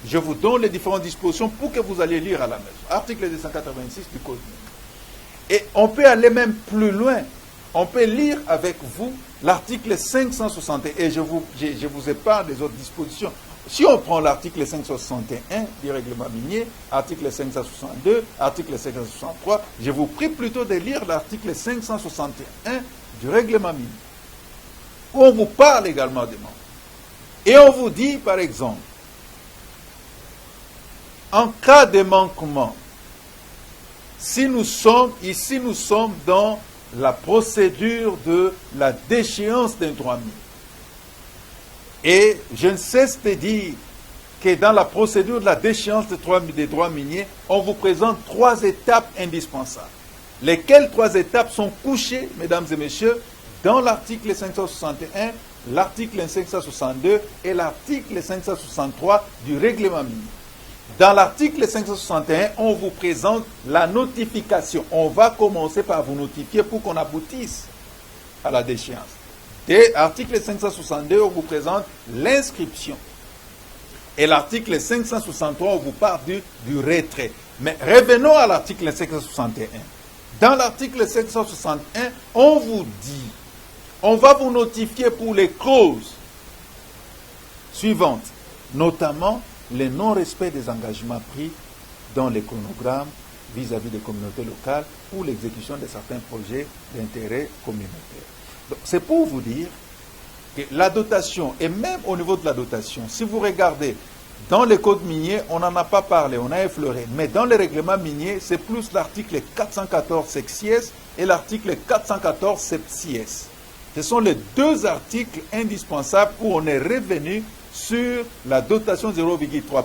Je vous donne les différentes dispositions pour que vous allez lire à la maison. Article 286 du Code minier. Et on peut aller même plus loin. On peut lire avec vous l'article 560. Et je vous épargne des autres dispositions. si on prend l'article 561 du règlement minier, article 562, article 563, je vous prie plutôt de lire l'article 561 du règlement minier, où on vous parle également des membres. Et on vous dit, par exemple, en cas de manquement, si nous sommes dans la procédure de la déchéance d'un droit minier. Et je ne cesse de dire que dans la procédure de la déchéance des droits miniers, on vous présente 3 étapes indispensables. Lesquelles 3 étapes sont couchées, mesdames et messieurs, dans l'article 561, l'article 562 et l'article 563 du règlement minier. Dans l'article 561, on vous présente la notification. On va commencer par vous notifier pour qu'on aboutisse à la déchéance. Et l'article 562, on vous présente l'inscription. Et l'article 563, on vous parle du retrait. Mais revenons à l'article 561. Dans l'article 561, on vous dit, on va vous notifier pour les causes suivantes, notamment le non-respect des engagements pris dans les chronogrammes vis-à-vis des communautés locales ou l'exécution de certains projets d'intérêt communautaire. C'est pour vous dire que la dotation, et même au niveau de la dotation, si vous regardez dans les codes miniers, on n'en a pas parlé, on a effleuré, mais dans les règlements miniers, c'est plus l'article 414 sexies et l'article 414 septies. Ce sont les 2 articles indispensables où on est revenu sur la dotation 0,3%.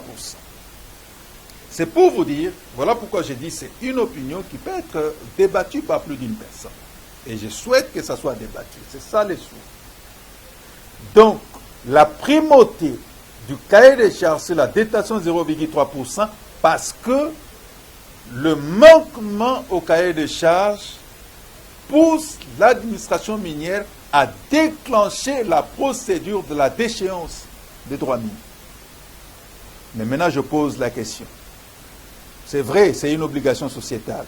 C'est pour vous dire, voilà pourquoi j'ai dit c'est une opinion qui peut être débattue par plus d'une personne. Et je souhaite que ça soit débattu. C'est ça les souhaits. Donc, la primauté du cahier des charges, c'est la dotation 0,3% parce que le manquement au cahier des charges pousse l'administration minière à déclencher la procédure de la déchéance des droits miniers. Mais maintenant, je pose la question. C'est vrai, c'est une obligation sociétale.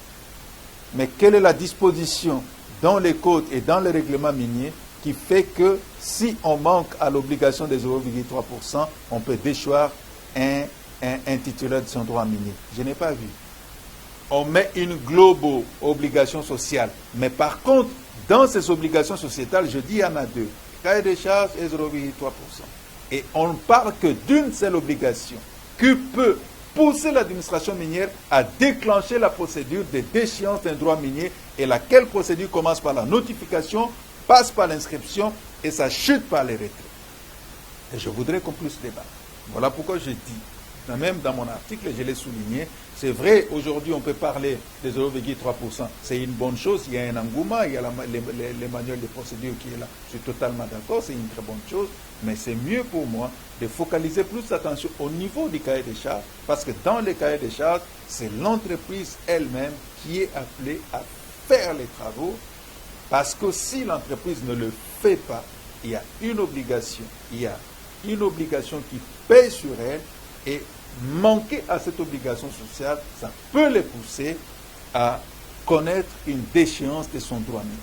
Mais quelle est la disposition dans les codes et dans les règlements miniers qui fait que si on manque à l'obligation des 0,3%, on peut déchoir un titulaire de son droit minier? Je n'ai pas vu. On met une globo-obligation sociale. Mais par contre, dans ces obligations sociétales, je dis il y en a 2. Cahier des charges et 0,3%. Et on ne parle que d'une seule obligation qui peut pousser l'administration minière à déclencher la procédure de déchéance d'un droit minier et laquelle procédure commence par la notification, passe par l'inscription et ça chute par les retraits. Et je voudrais qu'on puisse débattre. Voilà pourquoi je dis, même dans mon article, je l'ai souligné, c'est vrai, aujourd'hui on peut parler des 0,3%, c'est une bonne chose, il y a un engouement, il y a les manuels de procédure qui est là, je suis totalement d'accord, c'est une très bonne chose, mais c'est mieux pour moi de focaliser plus l'attention au niveau du cahier des charges, parce que dans le cahier des charges, c'est l'entreprise elle-même qui est appelée à faire les travaux, parce que si l'entreprise ne le fait pas, il y a une obligation qui pèse sur elle, et manquer à cette obligation sociale, ça peut les pousser à connaître une déchéance de son droit minier.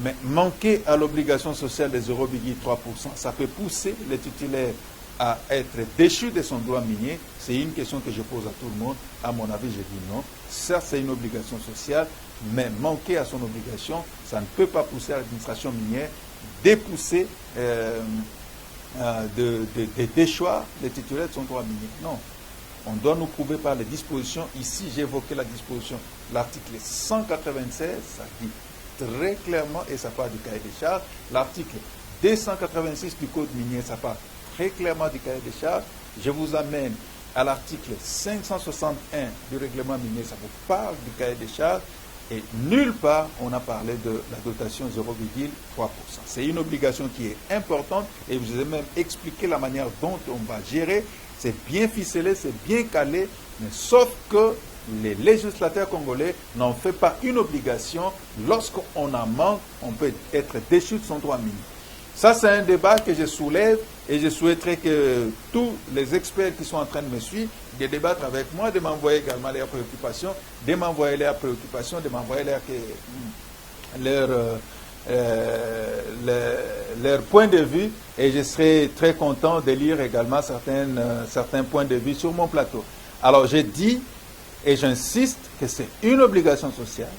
Mais manquer à l'obligation sociale des 0,3%, ça peut pousser les titulaires à être déchus de son droit minier. C'est une question que je pose à tout le monde. À mon avis, je dis non. Certes, c'est une obligation sociale, mais manquer à son obligation, ça ne peut pas pousser à l'administration minière d'épousser de déchoir les titulaires de son droit minier. Non. On doit nous prouver par les dispositions. Ici, j'ai évoqué la disposition, l'article 196, ça dit très clairement, et ça parle du cahier des charges. L'article 286 du Code minier, ça parle très clairement du cahier des charges. Je vous amène à l'article 561 du règlement minier, ça vous parle du cahier des charges. Et nulle part, on a parlé de la dotation 0,3%. C'est une obligation qui est importante et je vous ai même expliqué la manière dont on va gérer. C'est bien ficelé, c'est bien calé, mais sauf que les législateurs congolais n'en font pas une obligation. Lorsqu'on en manque, on peut être déchu de son droit minier. Ça, c'est un débat que je soulève et je souhaiterais que tous les experts qui sont en train de me suivre, de débattre avec moi, de m'envoyer également leurs préoccupations, de m'envoyer leurs préoccupations, de m'envoyer leur point de vue et je serai très content de lire également certains points de vue sur mon plateau. Alors je dis et j'insiste que c'est une obligation sociale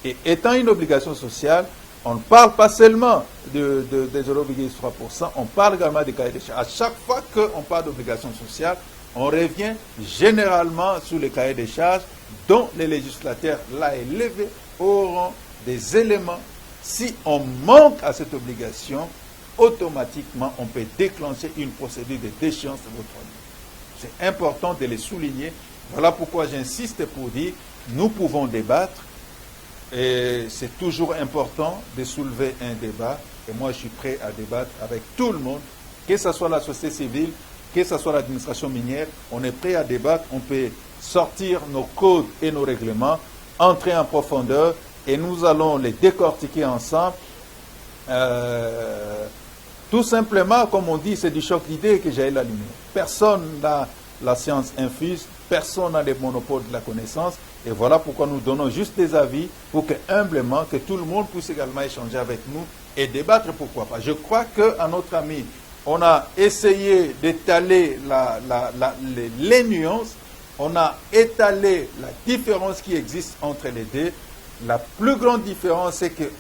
et étant une obligation sociale, on ne parle pas seulement des 0,3%, on parle également des cahiers des charges. À chaque fois qu'on parle d'obligation sociale, on revient généralement sur les cahiers des charges dont les législateurs, là élevés, auront des éléments. Si on manque à cette obligation, automatiquement, on peut déclencher une procédure de déchéance de votre nom. C'est important de les souligner. Voilà pourquoi j'insiste pour dire, nous pouvons débattre, et c'est toujours important de soulever un débat, et moi je suis prêt à débattre avec tout le monde, que ce soit la société civile, que ce soit l'administration minière, on est prêt à débattre, on peut sortir nos codes et nos règlements, entrer en profondeur, et nous allons les décortiquer ensemble. Tout simplement, comme on dit, c'est du choc d'idées que j'ai la lumière. Personne n'a la science infuse, personne n'a le monopole de la connaissance, et voilà pourquoi nous donnons juste des avis pour que humblement, que tout le monde puisse également échanger avec nous et débattre, pourquoi pas. Je crois qu'à notre ami, on a essayé d'étaler les nuances, on a étalé la différence qui existe entre les deux. La plus grande différence, c'est que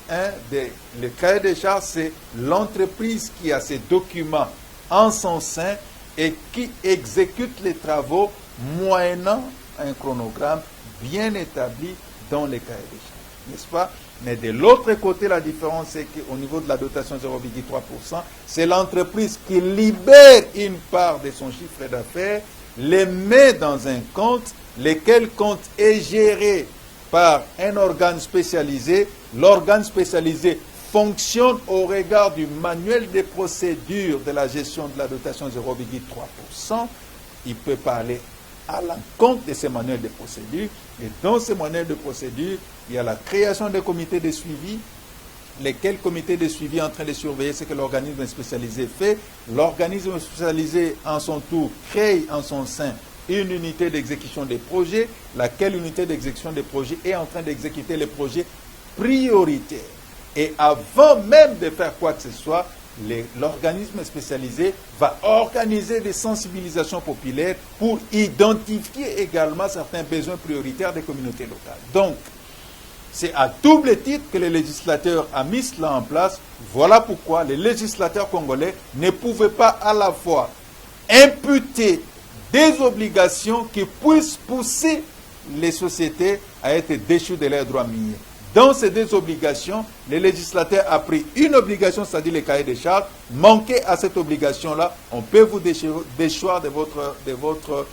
le cahier des charges, c'est l'entreprise qui a ses documents en son sein et qui exécute les travaux moyennant un chronogramme bien établi dans les cahiers des charges, n'est-ce pas? Mais de l'autre côté, la différence, c'est qu'au niveau de la dotation 0,3%, c'est l'entreprise qui libère une part de son chiffre d'affaires, les met dans un compte, lequel compte est géré par un organe spécialisé. L'organe spécialisé fonctionne au regard du manuel des procédures de la gestion de la dotation 0,3%. Il peut parler à l'encontre de ces manuels de procédure. Et dans ces manuels de procédure, il y a la création des comités de suivi, lesquels comités de suivi en train de surveiller ce que l'organisme spécialisé fait. L'organisme spécialisé, en son tour, crée en son sein une unité d'exécution des projets, laquelle unité d'exécution des projets est en train d'exécuter les projets prioritaires. Et avant même de faire quoi que ce soit, l'organisme spécialisé va organiser des sensibilisations populaires pour identifier également certains besoins prioritaires des communautés locales. Donc, c'est à double titre que le législateur a mis cela en place. Voilà pourquoi les législateurs congolais ne pouvaient pas à la fois imputer des obligations qui puissent pousser les sociétés à être déchues de leurs droits miniers. Dans ces deux obligations, le législateur a pris une obligation, c'est-à-dire les cahiers des charges. Manquer à cette obligation-là, on peut vous déchoir de votre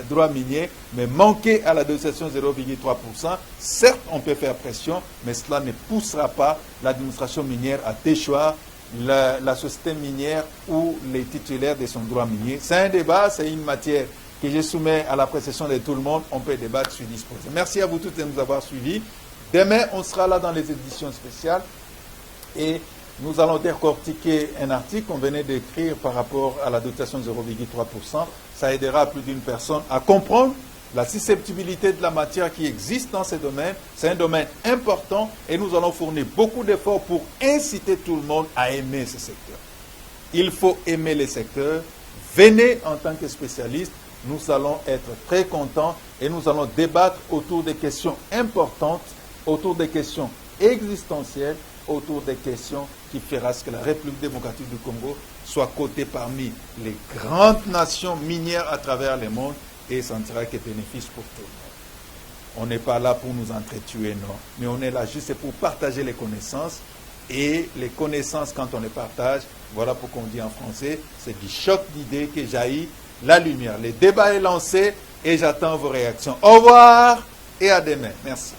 droit minier, mais manquer à la dotation 0,3%, certes, on peut faire pression, mais cela ne poussera pas l'administration minière à déchoir la société minière ou les titulaires de son droit minier. C'est un débat, c'est une matière que je soumets à l'appréciation de tout le monde. On peut débattre, je suis disposé. Merci à vous tous de nous avoir suivis. Demain, on sera là dans les éditions spéciales et nous allons décortiquer un article qu'on venait d'écrire par rapport à la dotation 0,3%. Ça aidera plus d'une personne à comprendre la susceptibilité de la matière qui existe dans ces domaines. C'est un domaine important et nous allons fournir beaucoup d'efforts pour inciter tout le monde à aimer ce secteur. Il faut aimer les secteurs. Venez en tant que spécialiste. Nous allons être très contents et nous allons débattre autour des questions importantes, autour des questions existentielles, autour des questions qui feront ce que la République démocratique du Congo soit cotée parmi les grandes nations minières à travers le monde et ça ne sera que bénéfice pour tout le monde. On n'est pas là pour nous entretuer, non, mais on est là juste pour partager les connaissances et les connaissances, quand on les partage, voilà pourquoi on dit en français, c'est du choc d'idées que jaillit la lumière. Le débat est lancé et j'attends vos réactions. Au revoir et à demain. Merci.